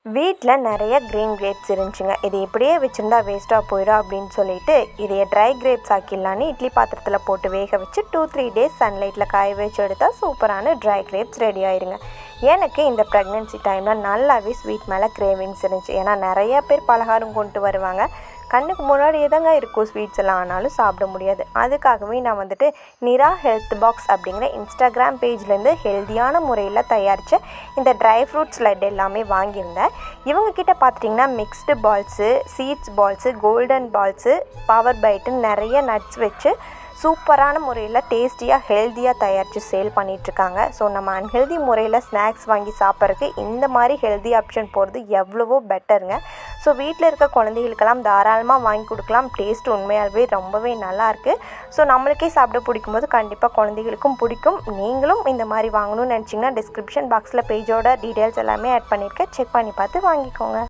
வீட்டில் நிறைய green grapes இருந்துச்சுங்க. இது இப்படியே வச்சுருந்தா வேஸ்ட்டாக போயிடும் அப்படின்னு சொல்லிட்டு இதைய ட்ரை கிரேப்ஸ் ஆக்கிடலான்னு இட்லி பாத்திரத்தில் போட்டு வேக வச்சு 2-3 டேஸ் சன்லைட்டில் காய வச்சு எடுத்தால் சூப்பரான ட்ரை கிரேப்ஸ் ரெடி ஆயிருங்க. எனக்கு இந்த ப்ரெக்னென்சி டைமில் நல்லாவே ஸ்வீட் மேலே கிரேவிங்ஸ் இருந்துச்சு. ஏன்னா நிறையா பேர் பலகாரம் கொண்டு வருவாங்க. கண்ணுக்கு முன்னாடியே தாங்க இருக்கும் ஸ்வீட்ஸ் எல்லாம், ஆனாலும் சாப்பிட முடியாது. அதுக்காகவே நான் வந்துட்டு நிரா ஹெல்த் பாக்ஸ் அப்படிங்கிற இன்ஸ்டாகிராம் பேஜ்லேருந்து ஹெல்த்தியான முறையில் தயாரித்த இந்த ட்ரை ஃப்ரூட்ஸ் லட்டு எல்லாமே வாங்கியிருந்தேன். இவங்கக்கிட்ட பார்த்துட்டிங்கன்னா mixed balls, seeds balls, golden balls, power பைட்டுன்னு நிறைய நட்ஸ் வச்சு சூப்பரான முறையில் டேஸ்டியாக ஹெல்த்தியாக தயாரித்து சேல் பண்ணிகிட்ருக்காங்க. ஸோ நம்ம அன்ஹெல்தி முறையில் ஸ்நாக்ஸ் வாங்கி சாப்பிட்றதுக்கு இந்த மாதிரி ஹெல்தி ஆப்ஷன் போகிறது எவ்வளவோ பெட்டருங்க. ஸோ வீட்டில் இருக்க குழந்தைகளுக்கெல்லாம் தாராளமாக வாங்கி கொடுக்கலாம். டேஸ்ட் உண்மையாகவே ரொம்பவே நல்லாயிருக்கு. ஸோ நம்மளுக்கே சாப்பிட பிடிக்கும்போது கண்டிப்பாக குழந்தைகளுக்கும் பிடிக்கும். நீங்களும் இந்த மாதிரி வாங்கணும்னு நினச்சிங்கன்னா டிஸ்கிரிப்ஷன் பாக்ஸில் பேஜோட டீட்டெயில்ஸ் எல்லாமே ஆட் பண்ணியிருக்கேன். செக் பண்ணி பார்த்து வாங்கிக்கோங்க.